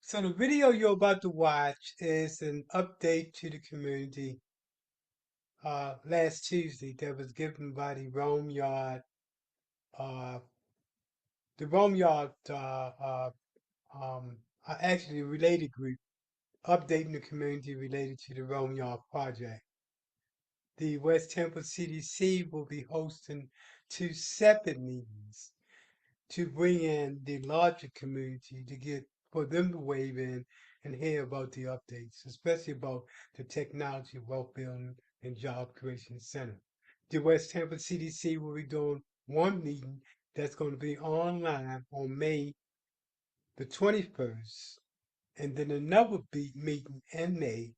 So the video you're about to watch is an update to the community last Tuesday that was given by uh, the Rome Yard, actually a related group, updating the community related to the Rome Yard project. The West Temple CDC will be hosting two separate meetings to bring in the larger community to get for them to wave in and hear about the updates, especially about the Technology Wealth Building and Job Creation Center. The West Tampa CDC will be doing one meeting that's going to be online on May the 21st, and then another meeting in May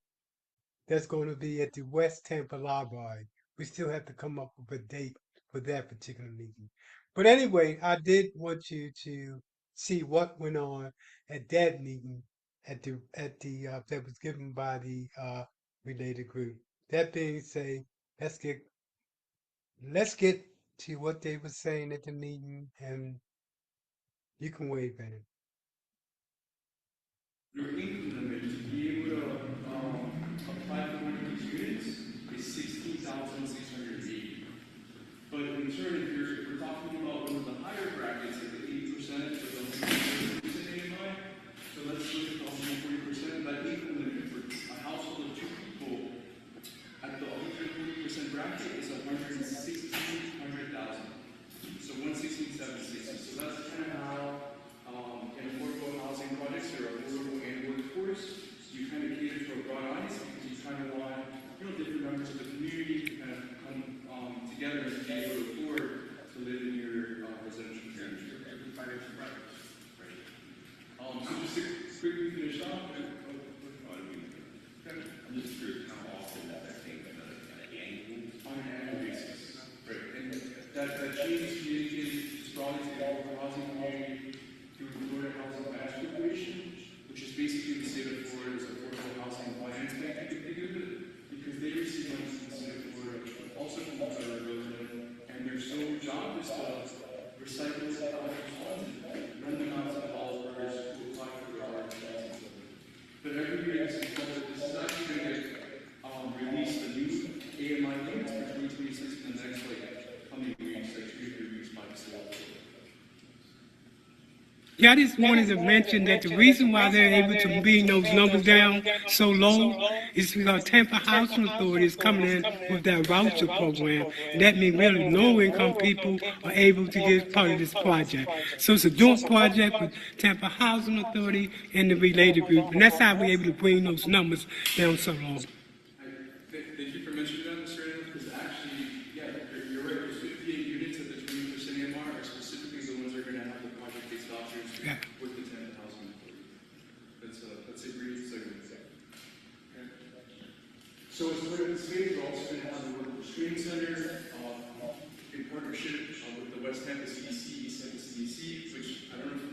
that's going to be at the West Tampa Library. We still have to come up with a date for that particular meeting. But anyway, I did want you to see what went on at that meeting at the that was given by the related group. That being said, let's get let's get to what they were saying at the meeting, and you can wave at it. Your income limit to be able to apply for one of these units is 16,680. But in turn, if we're talking about one of the higher brackets, like the 80% or the 100% AMI, so let's look at the 140%, that income limit for a household of two people at the 140% bracket is 1,600,000. So 116,760. So that's kind of how in affordable housing projects or affordable and workforce, you kind of cater to a broad audience because you kind of want different members of the community to kind of come together and be able to afford to live in your residential community. Financial brackets. Right. So just to quickly finish off. I'm just curious how often that thing on an annual basis. Right. And that change is communicated strongly to the affordable housing community through the Florida Housing Finance Corporation, which is basically the state of Florida's affordable housing finance bank, you can think of it, because they receive money from the state of Florida, also from the federal government, and their sole job is to recycle the funds and run them out to developers who apply for their RFPs. But every year, this is actually going to get released a new AMI units for 2026 in the next coming weeks, like 2 to 3 weeks by the state of Florida. Yeah, I just wanted to mention that the reason why they're able to bring those numbers down so low is because Tampa Housing Authority is coming in with that voucher program. And that means really low-income people are able to get part of this project. So it's a joint project with Tampa Housing Authority and the related group. And that's how we're able to bring those numbers down so low. Thank you for mentioning that, Mr. Adams, because actually, yeah, you're right. There's 58 units at the 20% AMR are specifically the ones that are going to have the project-based vouchers with the tenant housing authority. That's a great segment. Okay. So as part of this phase, we're also going to have the Workforce Training Center in partnership with the West Tampa CDC, East Tampa CDC, which I don't know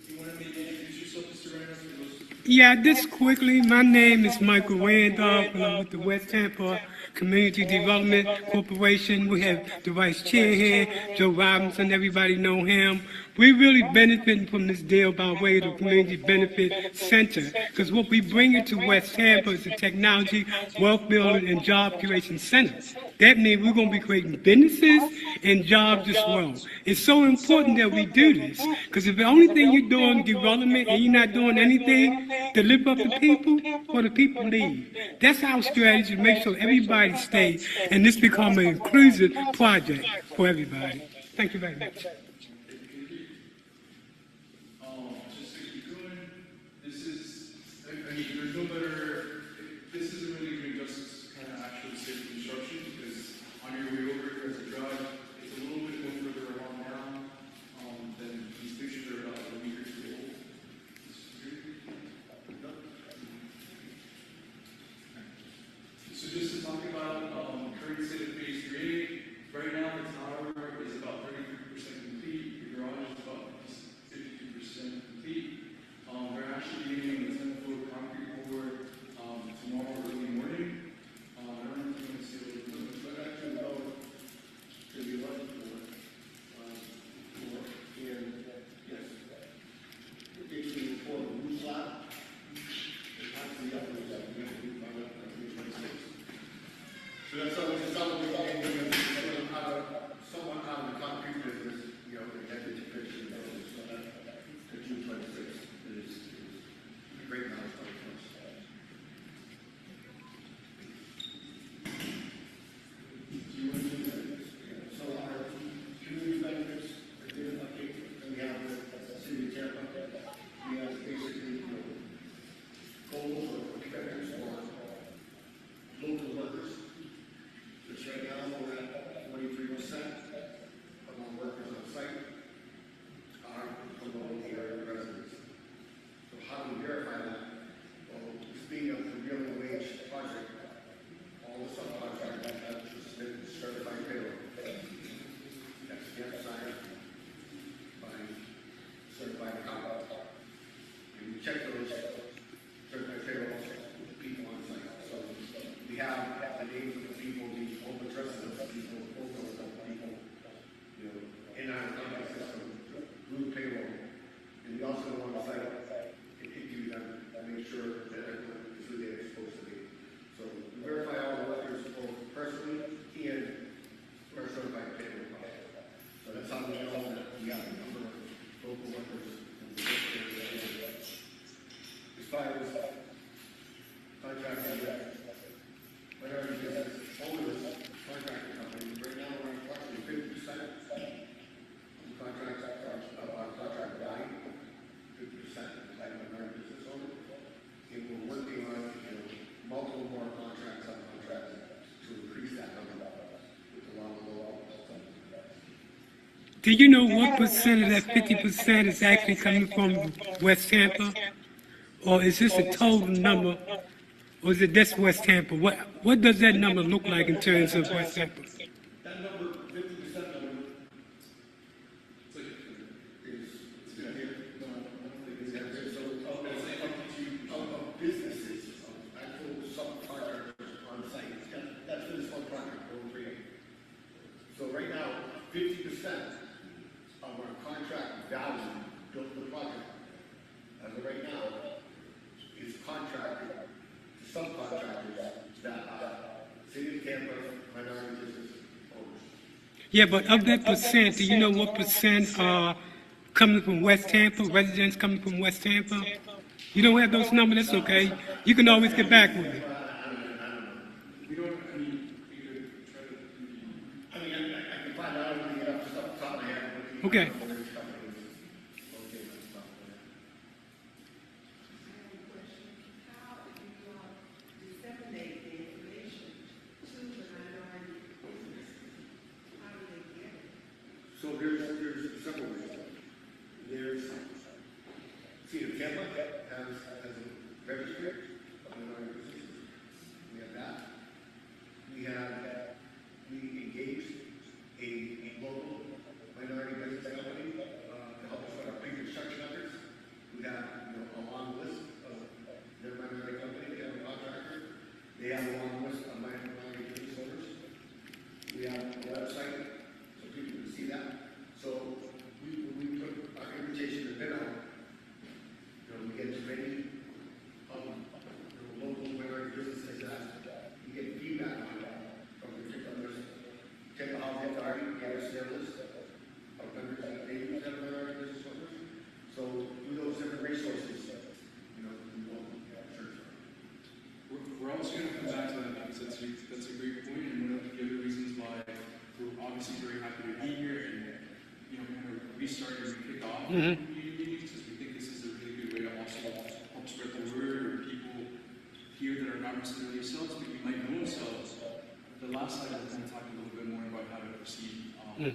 if you want to maybe introduce yourself, Mr. Reynolds, for those. Yeah, just quickly, my name is Michael Randolph, and I'm with the West Tampa Community Development Corporation. We have the vice chair here, Joe Robinson, everybody know him. We really benefiting from this deal by way of the Community Benefit Center, because what we bring into West Tampa is a technology, wealth building, and job creation center. That means we're going to be creating businesses and jobs as well. It's so important that we do this, because if the only thing you're doing is development and you're not doing anything to lift up the people, well, the people leave. That's our strategy to make sure everybody stays and this become an inclusive project for everybody. Thank you very much. Just to keep going, this is, I mean, there's no better, this is a really good justice kind of actually safe construction, because on your way over here as a drive, it's a little bit more further along now than these pictures are about a week or two old. So just to talk about current state of phase 3A, right now the tower is about 33% complete, the garage is about 52% complete. We're actually getting the 10-foot concrete pour tomorrow early morning. certified accountants. And we check those certified payrolls with the people on site. So we have the names of the people, the home addresses of the people, phone numbers of the people, you know, in our contact system, through payroll. And we also go on site and interview them to make sure that everyone is who they're supposed to be. So we verify all the workers both personally and for our certified payroll process. So that's how we know that we have a number of local workers in the area. As far as contracting with minority business owners, contracting companies, right now we're approximately 50% of contracts of our contract value, 50% by minority business owners. And we're working on, you know, multiple more contracts on contracts to increase that number with the long low. Do you know what percent of that 50% is actually coming from West Tampa? Or is this a total number? Or is it just West Tampa? What does that number look like in terms of West Tampa? That number, 50% number, It's like, is good here. no, I don't think it's Yeah, that. so It's like 52%. of businesses, of actual subcontractors on site, that's for this one project, over 3 acres. So right now, 50% of our contract value built the project, as of right now, is contracted to subcontractors that are city of Tampa minority business owners. Yeah, but of that percent, do you know what percent are coming from West Tampa, residents coming from West Tampa? You don't have those numbers, that's okay. You can always get back with me. We don't, I mean, we could try to, I mean, I can find out everything off the top of my head. Okay. So there's several ways. There's, see, if Tampa has a registry of minority businesses. We have that. We engaged a local minority business company to help us with our pre-construction efforts. We have, you know, a long list of their minority company, they have a contractor. They have a long list of minority business owners. We have a website so people can see that. So we put our invitation to bid out. You know, we get as many local minority businesses that we get feedback on from particulars. Take a housing authority, get us their list of members that they use that minority business owners. So through those different resources, you know, we want search for. we're also going to come back to that because that's a great point, and one of the other reasons why we're obviously very happy to be here and, you know, kind of restart and kick off community meetings, because we think this is a really good way to also help spread the word, or people here that are not necessarily yourselves, but you might know yourselves. The last slide was kind of talking a little bit more about how to proceed, how to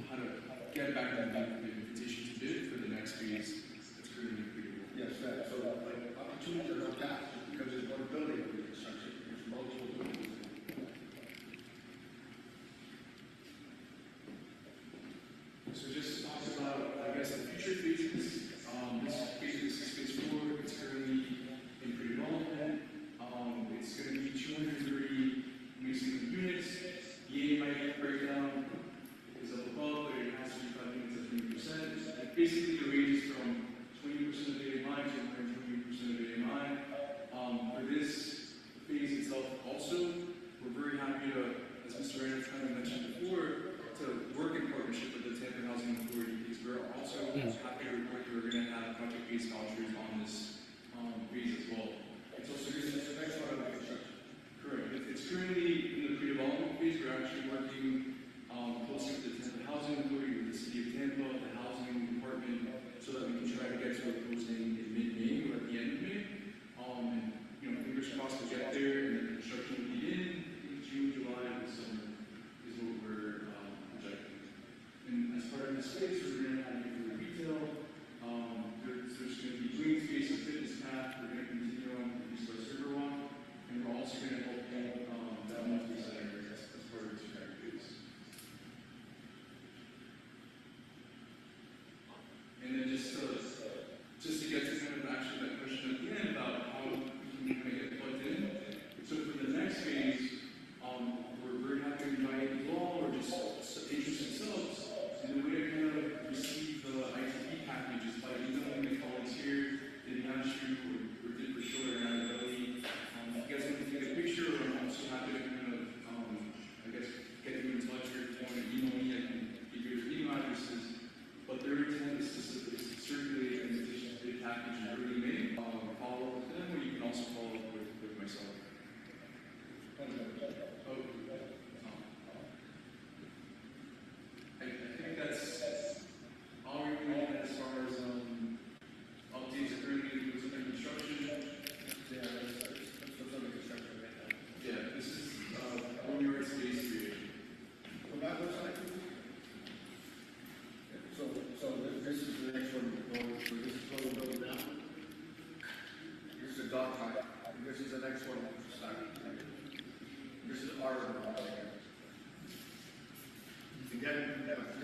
get back in the invitation to bid for the next phase. That's really incredible. Yes, that, so like opportunities are not that, because there's one building under construction, there's multiple buildings. So just talk about, I guess, the future phases. This is phase 4. It's currently in pre-development. It's going to be 230 music units. The AMI breakdown is up above, but it has to be 5 units at 3%.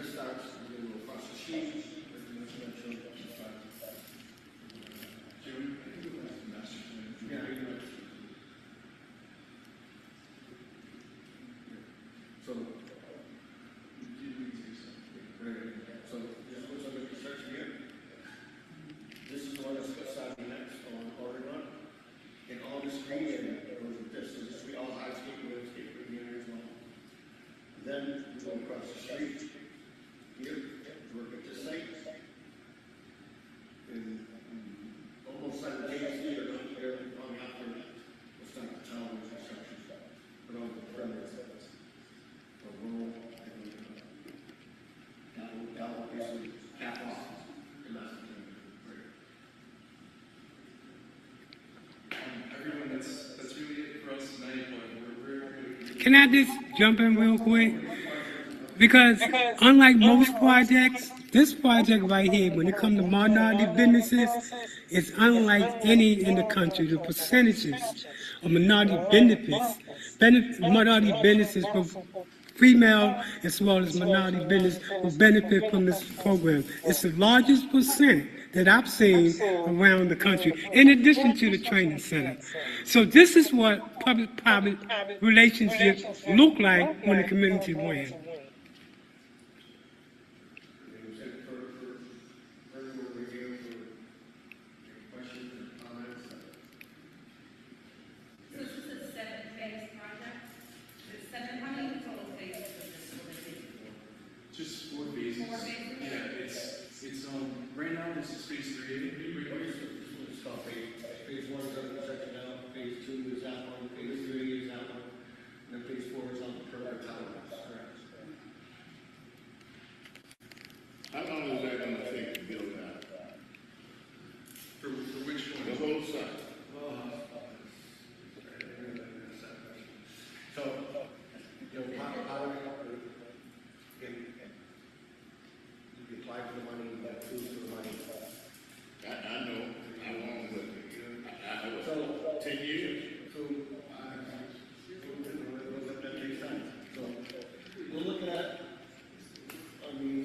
this starts, we're gonna go across the street, residential, starts. Jeremy, I think it was the master plan. Yeah, you're right. So, so this was under construction here. This is the one that's starting next on Oregon. And all this green area goes with this, so this we all hardscape, landscape, green area as well. Then we go across the street here, work at this site. And almost simultaneously, or not here, on after, we'll start the town construction. But on the perimeter. Or rural, that will basically cap off. And that's the thing, right? Everyone, that's really it for us tonight, but we're very happy. Can I just jump in real quick? Because unlike most projects, this project right here, when it comes to minority businesses, is unlike any in the country. The percentages of minority businesses, both female as well as minority business, will benefit from this program. It's the largest percent that I've seen around the country, in addition to the training center. So this is what public-private relationships look like when the community wins. Just 4 phases. Yeah, it's right now this is phase 3. It's called phase 1 is under section now, phase 2 is that one, phase 3 is that one, and then phase 4 is on the perimeter tower. How long is that gonna take to build that? For which one? The whole site? So, you know, how again, you can apply for the money, you got to for the money. I know, how long was it? So, 10 years? So, that takes time. So, we're looking at, I mean,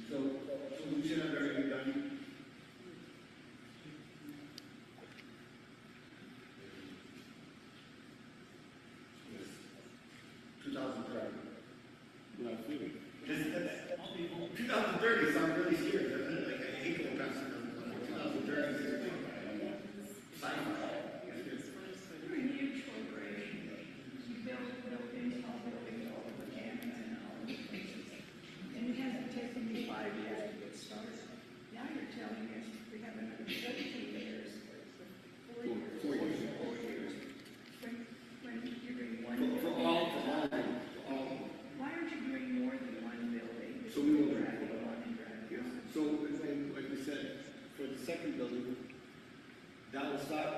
so we should have everything done. 2030. Not really. 2030 sounds really scary, doesn't it? Like, I hate going past it. 2030 is sci-fi. We're a huge corporation. You build buildings, all buildings, all over Canada and all over places. And it hasn't taken me 5 years to get started. Now you're telling us we have another 13 years, 4 years. 4 years. When you're doing one building. For all. Why aren't you doing more than one building? So we will drag it on and drag it on. So, like we said, for the second building, that will start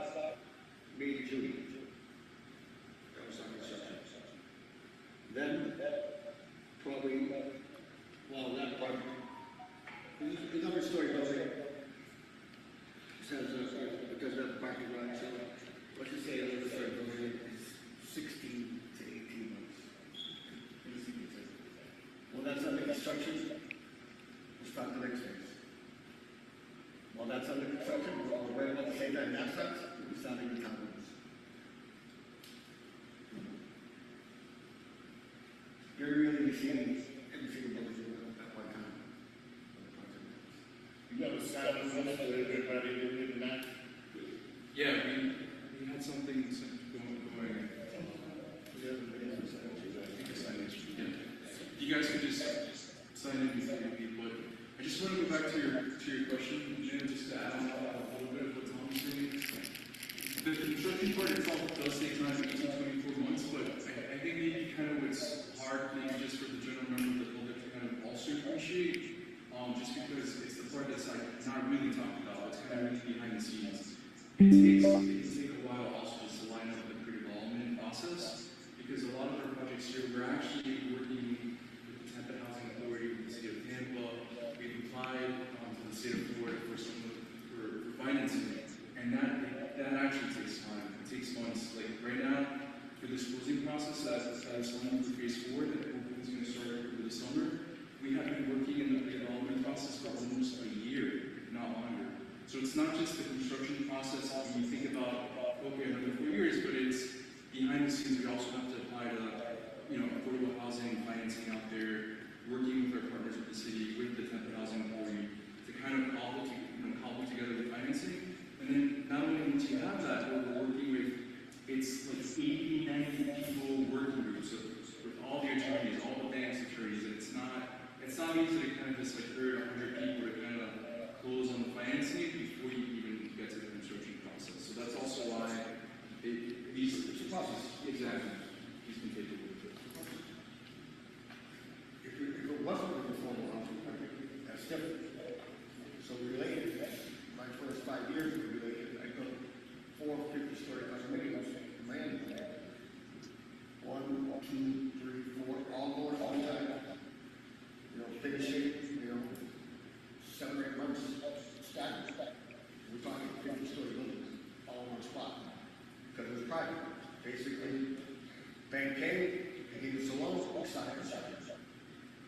May to June. That will start construction. Then, probably, well, that part, another story building. Says, because of the parking lot, so let's just say another story building is 16 to 18 months. Well, that's under construction. We'll start the next phase. While that's under construction, we'll right about the same time that starts, we'll be starting the town rooms. You're really seeing every single building at one time. You got a salary for everybody living in that? Yeah, we had something going. You guys could just sign in before you leave, but I just want to go back to your question, and just to add on a little bit of what Tom's saying. The construction part itself does take time, 18 to 24 months, but I think maybe kind of what's hard, maybe just for the general member of the public to kind of also appreciate, just because it's the part that's like not really talked about, it's kind of really behind the scenes. It can take a while also just to line up the pre-development process, because a lot of our projects here, we're actually working with the Tampa Housing Authority, with the city of Tampa. We've applied to the state of Florida for some of the financing, and that actually takes time. It takes months. Like right now, for this closing process that's going through phase 4, that hopefully is going to start over the summer, we have been working in the pre-development process for almost a year, if not longer. So it's not just the construction process when you think about, okay, another 4 years, but it's behind the scenes. We also have to apply to, affordable housing financing out there, working with our partners with the city, with the temporary housing authority, to kind of cobble together the financing. And then not only once you have that, what we're working with, it's like 80, 90 people working groups with all the attorneys, all the bank's attorneys, and it's not easy to kind of just like herd 100 people to kind of close on the financing before you even get to the construction process. So that's also why these processes, exactly, these can take a little bit. If it wasn't a reform housing, that's different. So related, my first 5 years were related. I built 4 50-story condominiums in Miami. 1, 2, 3, 4, all going all the time. Finishing, 7 or 8 months staggered. We're talking 50-story buildings, all in one spot. Because it was private. Basically, bank came, and gave us a loan, we started construction.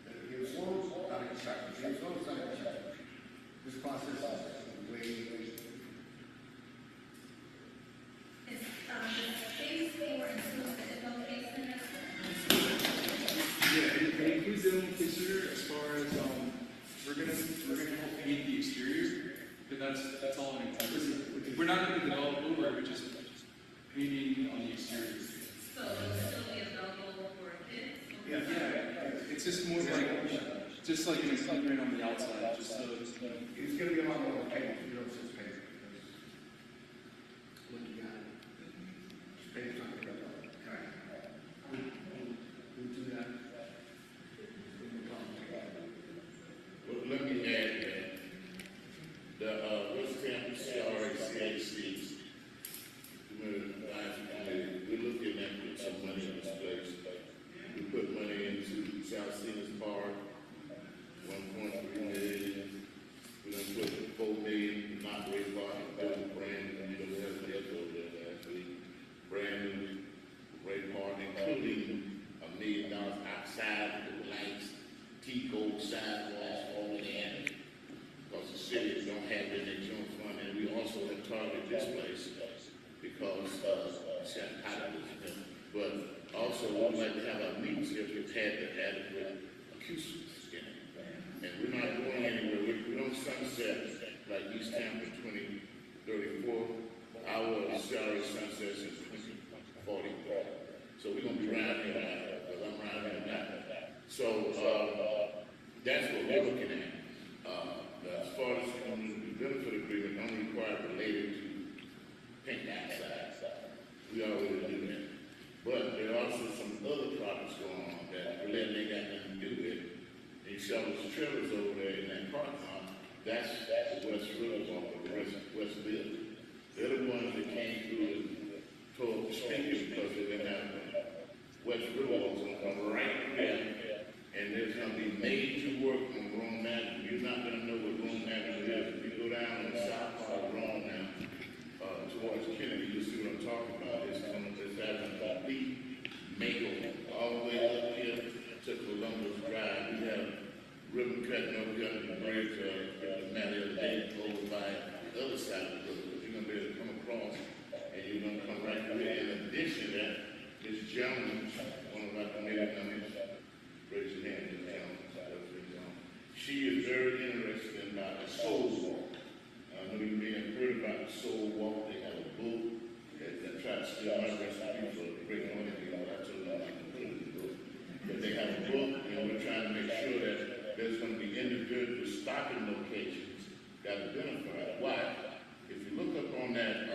Then they gave us loans, started construction. Gave us loans, started construction. This process is way phase 4 includes the adult basement? Yeah, it includes the element consider as far as we're gonna help paint the exterior, but that's all it includes. We're not gonna develop over it, we're just painting on the exterior. So it'll still be available for kids? Yeah, it's just more like an improvement on the outside, just so it's going to be a lot more paint if you don't just paint. Look, you got it. Just paint on the okay. We'll do that. Well, let me add that the West Campus CRACAC, Community Advisory Committee, we're looking at putting some money in this place. We put money into South Seniors Park, 1.3 million. We're going to put 4 million in operating park, building brand new, we had a over there last week. Brand new Ray Park, including $1 million outside with lights, T-gold sidewalks, all in there. Because the city don't have it in their general fund, and we also have targeted this place because it's got popular. But also, we'd like to have our meetings here to have the adequate acoustics in it. And we're not going anywhere. We don't sunset like East Tampa 2034. Our salary sunsets in 2044. So we're going to be around here now, because I'm around here now. So that's what we're looking at. As far as the community benefit agreement, only required related to paint outside. We already do that. But there are also some other projects going on that really ain't got nothing to do with it. And you see all those trailers over there in that parking lot, that's the West River Walk, the West Bill. They're the ones that came through and tore up the speakers because they didn't have West River Walk's going to come right there. And there's going to be major work on Rome Avenue. You're not going to know what Rome Avenue is. If you go down on the south part of Rome now, towards Kennedy, you'll see what I'm talking about. It's having a complete makeover all the way up here to Columbus Drive. We have ribbon cutting over here on the bridge, the other day over by the other side of the river. You're going to be able to come across, and you're going to come right through here. In addition to that, this gentleman, one of our committee members, raise your hand, this gentleman. She is very interested in the soul walk. I know you may have heard about the soul walk. They have a book that tries to steal my recipe for breaking on it, but I told them I can put it in the book. But they have a book, and we're trying to make sure that there's going to be individual stocking locations that are identified. Why? If you look up on that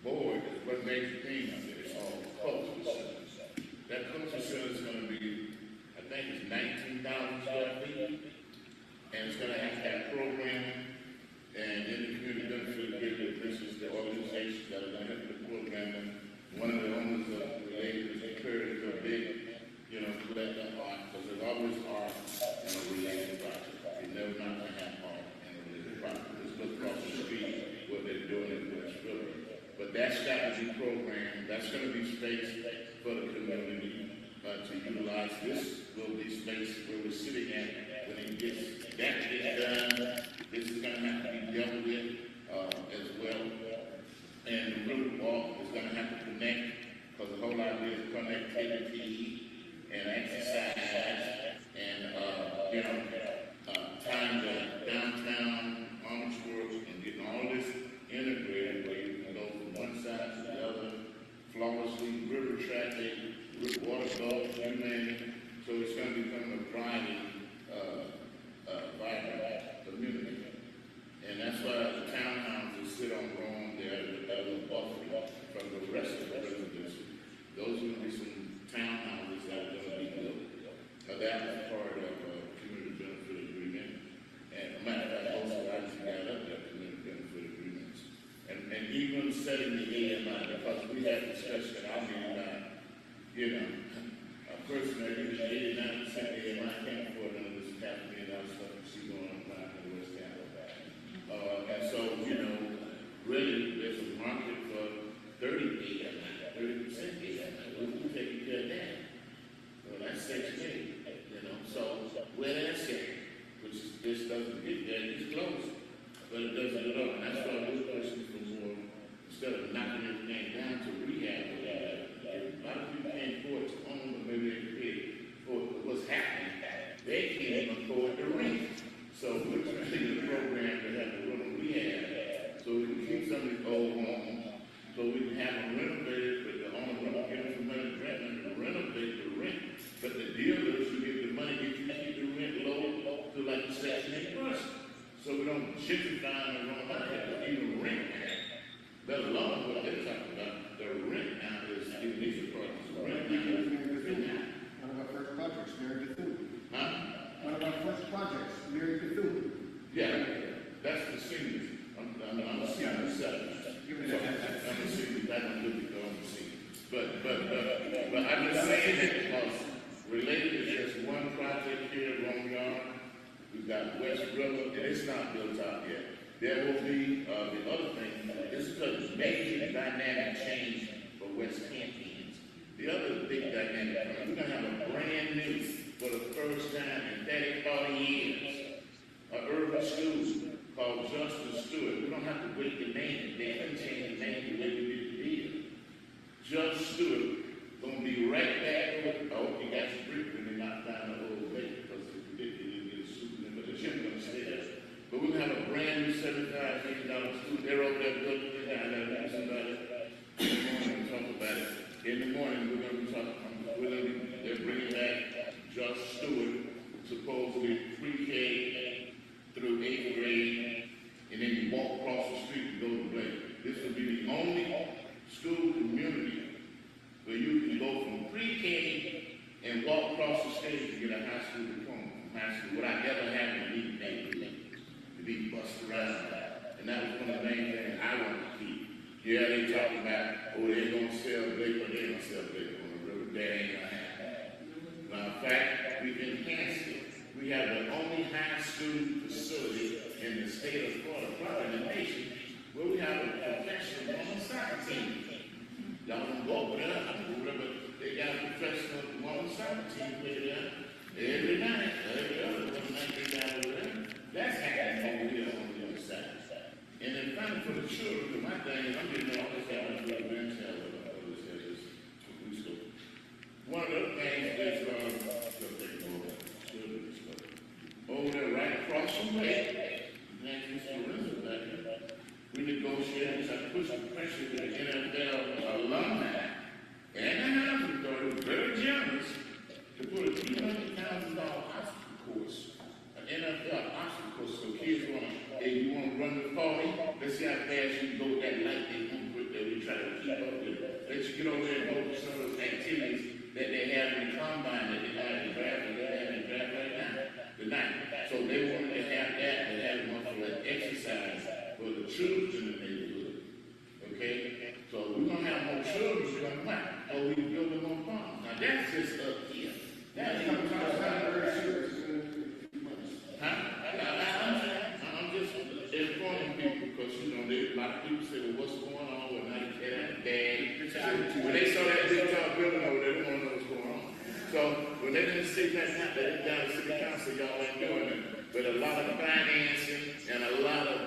board, what major thing up there, it's all culture centers. That culture center is going to be, I think it's 19,000 square feet, and it's going to have programming. And in the community benefit agreement, this is the organizations that are going to help the program. One of the owners of the lady was encouraged a big, collector art, because there's always art in a related project. You're never not going to have art in a related project. Just look across the street that's got to be programmed. That's going to be space for the community to utilize. This will be space where we're sitting at when it gets done. This is going to have to be dealt with as well. And the root walk is going to have to connect, because the whole idea is connectivity and exercise and, tying the downtown Armature and getting all this integrated where you can go from one side to the other flawlessly, river traffic, water flow, you name it. So it's going to become a thriving, vibrant community. And that's why the townhouses sit on Rome there as a buffer from the rest of the residents. Those are going to be some townhouses that are going to be built. That was part of community benefit agreement. And a matter of fact, most of the items got up there, community benefit agreements. And even setting the AMI, because we had discussion at our meeting about, a person that uses 89% AMI can't afford none of this $500 million stuff you see going on in the West End. And so, really, there's a market for 30% AMI. Who's taking care of that? Well, that's Section 8, So, where that's at, which is, this doesn't get there, it's close. But it doesn't at all. And that's why we're pushing for more, instead of knocking everything down to rehab. A lot of people can't afford to own, but maybe they can pay for what's happening. They can't even afford the rent. So we're trying to get a program to have a rental rehab, so we can keep some of these old homes, so we can have them renovated, but the owner will give them some money to renovate the rent. But the deal is you get the money, if you keep the rent low to like the Section 8 person. So we don't gentrify and run out here, even rent, let alone what they're talking about. The rent now is in these apartments. Rent now is one of our first projects, Mary Bethune. huh? One of our first projects, Mary Bethune. Yeah, that's the seniors. I'm a senior myself. I'm a senior. I don't live with the senior. But I'm just saying that because related to just one project here at Rome Yard, we've got West River, and it's not built out yet. There will be the other thing. This is a major dynamic change for West Hamptons. The other big dynamic, we're going to have a brand new, for the first time in 30, 40 years, an urban school called Justin Stewart. We don't have to wait the name. They couldn't change the name the way we did the deal. Judge Stewart going to be right back over. I hope you got some brick when they knock down the old lake, because if we didn't get a student, but the gym going to stay there. But we're going to have a brand new $75 million school. They're over there building it. I got to meet somebody. In the morning, we'll talk about it. In the morning, we're going to be talking. They're bringing back Judge Stewart, supposedly pre-K through 8th grade, and then you walk across the street and go to play. This will be the only school community where you can go from pre-K and walk across the stage to get a high school diploma. High school, without ever having to leave neighborhood, to be bussed around. And that was one of the main things I wanted to keep. Yeah, they talk about, they're going to sell Blake, but they don't sell Blake on the river. That ain't going to happen. Matter of fact, we've enhanced it. We have the only high school facility in the state of Florida, probably in the nation, where we have a professional women's soccer team. Y'all don't go over there, but they got a professional women's soccer team play there every night. Every other night they got over there. That's happening over here on the other side. And then finally for the children, my thing is I'm getting all this out of the grandchild. One of the things is over there right across the way, next to Lorenzo back here, we negotiated to push the pressure to the NFL alumni and the housing authority, very generous, to put a $300,000 obstacle course, an NFL obstacle course, so kids you want to run the 40, let's see how fast you can go with that light they want to put there. We try to keep up with it. Let you get over there and go to some of those activities that they have in the combine, that they have in the draft, that they have in the draft right now, tonight. So they wanted to have that, and have one for that exercise for the children in the neighborhood. Okay? So we're going to have more children come back, or we can build them more farms. Now that's just up here. That's what I'm talking about. I'm just informing people, because, a lot of people say, well, what's going on with 90K? say nothing out there, down to city council, y'all ain't doing it. But a lot of financing and a lot of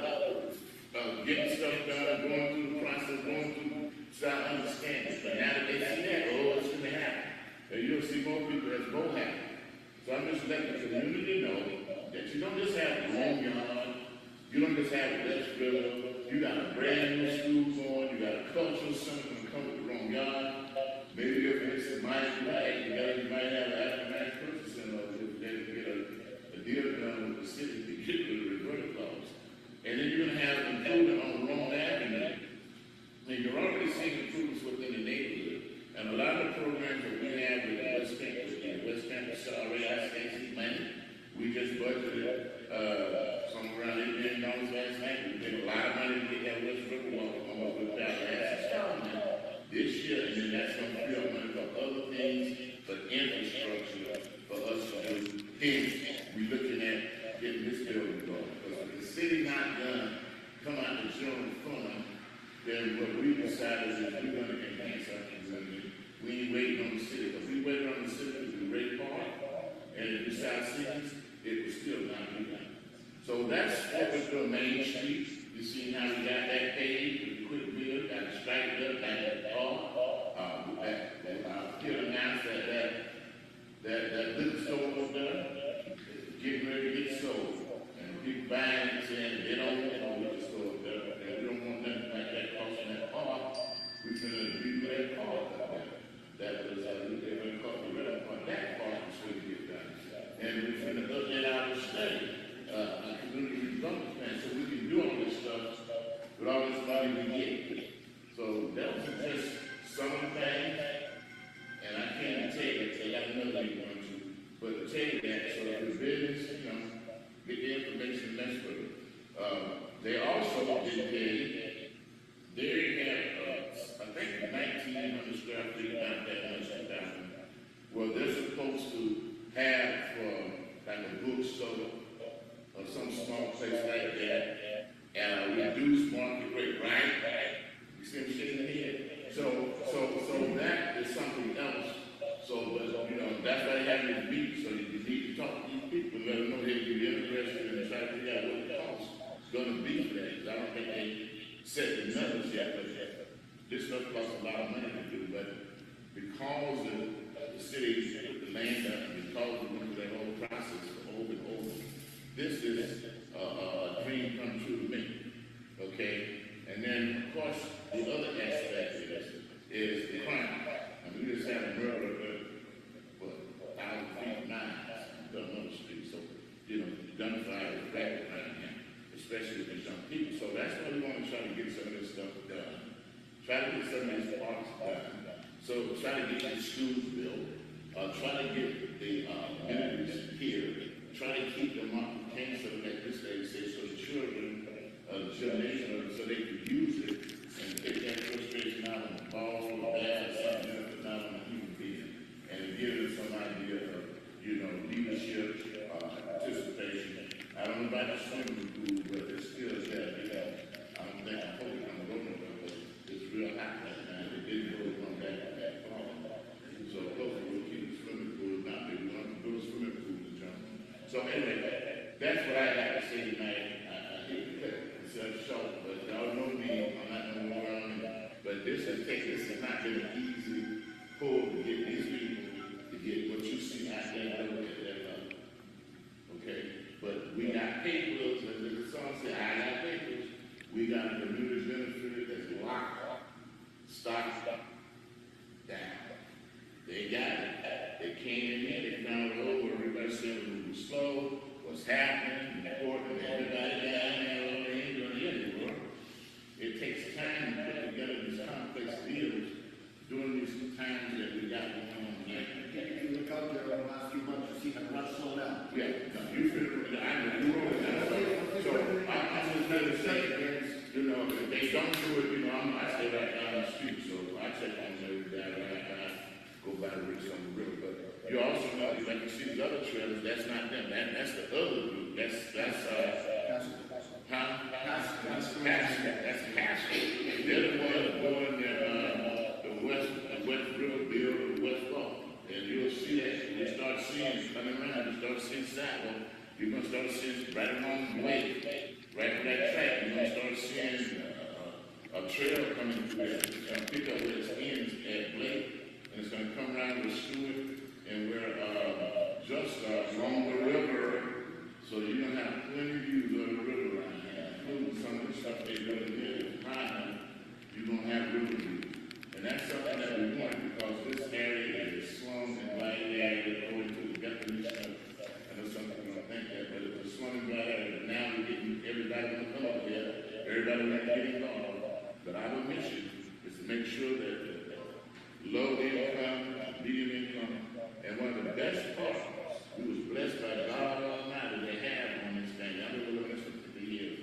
getting stuff done, going through the process, going through, start understanding. But now that they see that, oh, it's going to happen. And you'll see more people that's going to happen. So I'm just letting the community know that you don't just have a long yard, you don't just have a West River, you got a brand new school going, you got a cultural center going to come with the wrong yard. Maybe if it's a might you might have an African Cultural Center if they can get a deal done with the city to get rid of the reverter clause. And then you're going to have improvement on Wrong Avenue. And you're already seeing improvements within the neighborhood. And a lot of the programs that we have with the West Campus RAICC money, we just budgeted somewhere around $8 million last night. We did a lot of money to get that West River Walk almost without asking this year, and then that's going to free up money for other things, for infrastructure, for us to do. Then we're looking at getting this building going. Because if the city not done, come out the general fund, then what we decided is we're going to enhance our community. We ain't waiting on the city. If we waited on the city to do Ray Park, and if we South Cities, it would still not be done. So that's what we're doing Main Street. You see how we got that paved with the quick wheel, got it striped up, got that park. Still announced that liquor store was done, getting ready to get sold. And people buying it saying they don't want no liquor store there, and we don't want nothing like that crossing that park. We're going to do that park up there. That was, they're going to call the red park. That park is going to get done. And we're going to update our study, community development plan, so we can do all this stuff with all this money we get. So that was just some of the things, and I can't tell you, I got another thing going to, but to tell you that, so if the business, get the information necessary. They also did they have, I think 1,900 square feet, not that much, 2,000. Well, they're supposed to have like a bookstore or some small place like that at a reduced market rate, right? You see what I'm saying here? So that is something else. So, but that's why they have this meeting. So you need to talk to these people, let them know that you're interested and try to figure out what the cost is going to be for that. Because I don't think they set the numbers yet, but this stuff costs a lot of money to do. But because the city put the land up, because we went through that whole process over and over, this is a dream come true to me. Okay? And then, of course, the other aspect is the crime. I mean, we just had a murder, 1,000 feet of mines done on the street. So, gunfire is bad around here, especially with these young people. So that's why we want to try to get some of this stuff done. Try to get some of these parks done. So try to get the schools built. Try to get the amenities here. Try to keep them up with cancer at this stage, so the children, the generation, so they can use it and take that frustration out on the ball or bad or something, not on the human being, and give them some idea of, leadership, participation. I don't know about the swimming pool, but it's still there. I hope it's going to go nowhere, but it's real hot right now. It didn't go from that far. So hopefully we'll keep the swimming pool. Not that we want to go to the swimming pool to jump. So anyway, that's what I have to say tonight. I hate to cut myself short, but y'all know me. I'm not going to go around it. But this has not been an easy pull to get these people to get what you see out there at that level. Okay? But we got papers, and the song said, I got papers. We got a community benefit that's locked, stopped down. They got it. They came in, they found it over, everybody said it was slow, what's happening, important, everybody down there, they ain't doing it anymore. It takes time to put together these complex deals during these times that we got going on. If you look out there over the last few months, you see how much slow down. Yeah, no, you feel it. I know you wrote it down. So I'm just going to say, if they don't do it, I stay right down the street, so I check on them every day. I go by the roots on the river. But you also know, like you see the other trailers, that's not them. That's the other group. That's Pastor. They're the ones doing the West River bill, the West Law. And you'll see that, you start seeing sure that the low income, medium income, and one of the best parts, we was blessed by God Almighty to have on this thing. I've been looking at this for 50 years.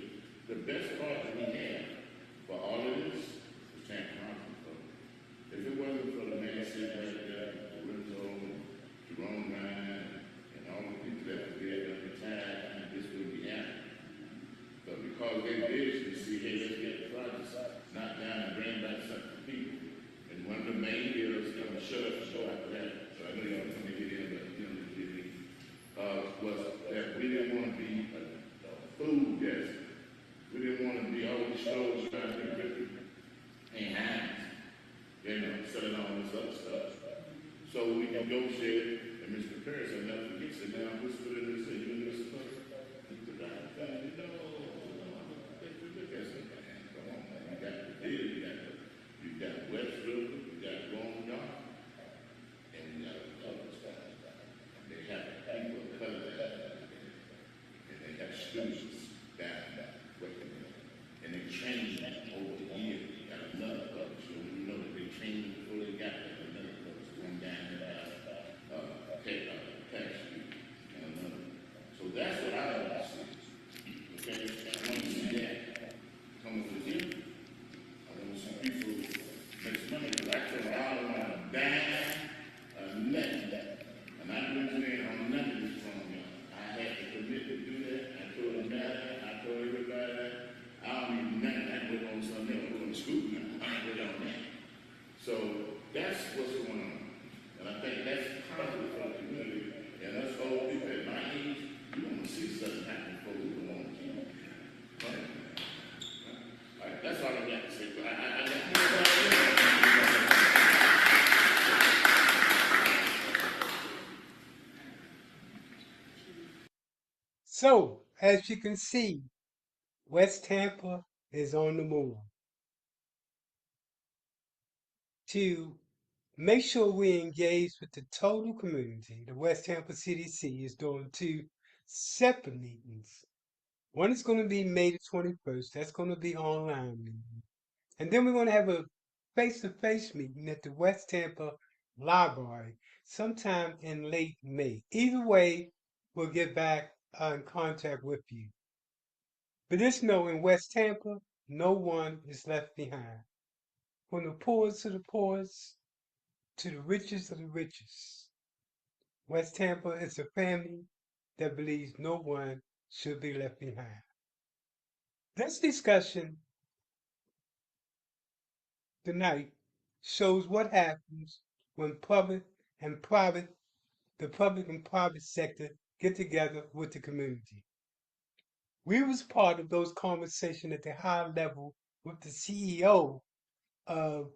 The best part that we had for all of this was Tampa Conference. If it wasn't for the man sitting right there, Lorenzo, Jerome Ryan, and all the people that were there at the time, this would be happening. But because they vision to see, hey, let's get the projects knocked down and bring back something for people. And one of the main deals, I'm going to shut up and go after that, so I know y'all come to get in, but you know, was that we didn't want to be a food desert. We didn't want to be all these stores trying to be ripping and hands, you know, selling all this other stuff. So we negotiated, and Mr. Paris, I'll never forget, said, now, who's put in this, you and Mr. Paris? Look at something, man. Come on, man. You got the deal, you got West River, you got Long Yard, and you got the other stuff. They have people of color there, and they have students down working there. And they train them over the years. You got another publisher, you know that they trained them before they got there. Another publisher, one down there, Paertnership, and another. So that's what I want to see. Okay, I want to see that coming to the end. I want to see people make some money. Because I told all of them, damn, nothing. And I didn't say on none of this from you. I had to commit to do that. I told them that. I told everybody that. I don't even know. I went on something else. I went to school now. I went on that. So that's what's going on. And I think that's positive for the community. And us old people at my age, you want to see something happen before we go on. Right? All right, that's all I got to say. So, as you can see, West Tampa is on the move to make sure we engage with the total community. The West Tampa CDC is doing two separate meetings. One is going to be May the 21st. That's going to be online meeting. And then we're going to have a face-to-face meeting at the West Tampa Library sometime in late May. Either way, we'll get back in contact with you. But just know in West Tampa, no one is left behind. From the poorest to the poorest, to the richest of the richest. West Tampa is a family that believes no one should be left behind. This discussion tonight shows what happens when the public and private sector get together with the community. We was part of those conversations at the high level with the CEO of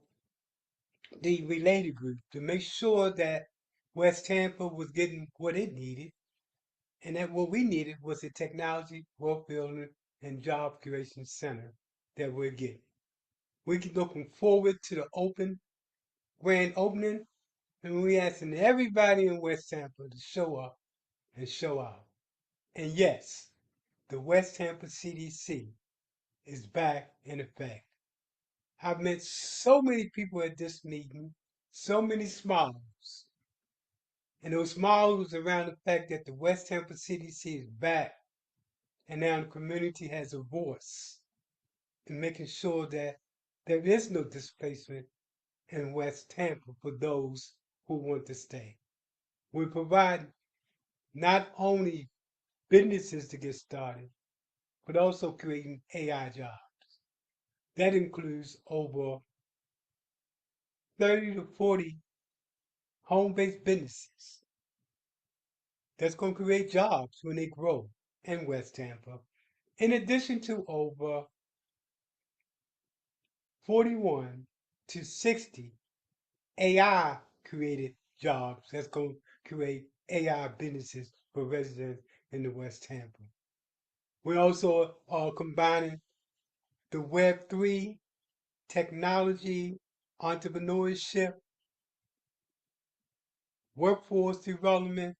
the related group to make sure that West Tampa was getting what it needed, and that what we needed was a technology, wealth building, and job creation center that we're getting. We're looking forward to the grand opening, and we're asking everybody in West Tampa to show up and show out. And yes, the West Tampa CDC is back in effect. I've met so many people at this meeting, so many smiles. And those smiles was around the fact that the West Tampa CDC is back, and now the community has a voice in making sure that there is no displacement in West Tampa for those who want to stay. We provide not only businesses to get started, but also creating AI jobs. That includes over 30 to 40 home-based businesses that's going to create jobs when they grow in West Tampa, in addition to over 41 to 60 AI created jobs that's going to create AI businesses for residents in the West Tampa. We also are combining the Web3, technology, entrepreneurship, workforce development,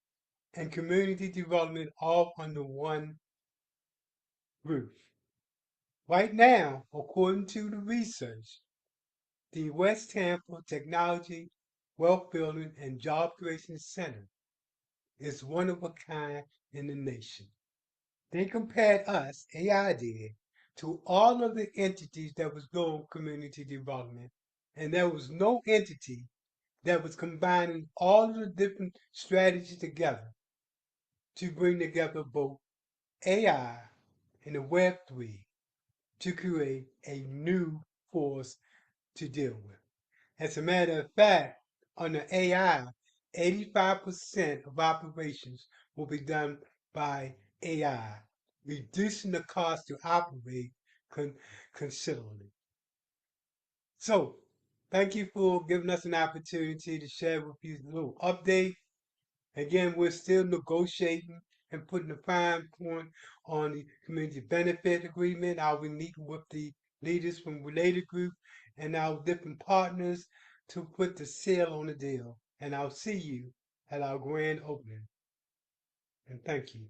and community development all under one roof. Right now, according to the research, The West Tampa Technology, Wealth Building, and Job Creation Center is one of a kind in the nation. They compared us, AI did, to all of the entities that was doing community development, and there was no entity that was combining all of the different strategies together to bring together both AI and the Web3 to create a new force to deal with. As a matter of fact, under AI, 85% of operations will be done by AI, reducing the cost to operate considerably. So, thank you for giving us an opportunity to share with you a little update. Again, we're still negotiating and putting a fine point on the community benefit agreement. I'll be meeting with the leaders from related group and our different partners to put the seal on the deal. And I'll see you at our grand opening. And thank you.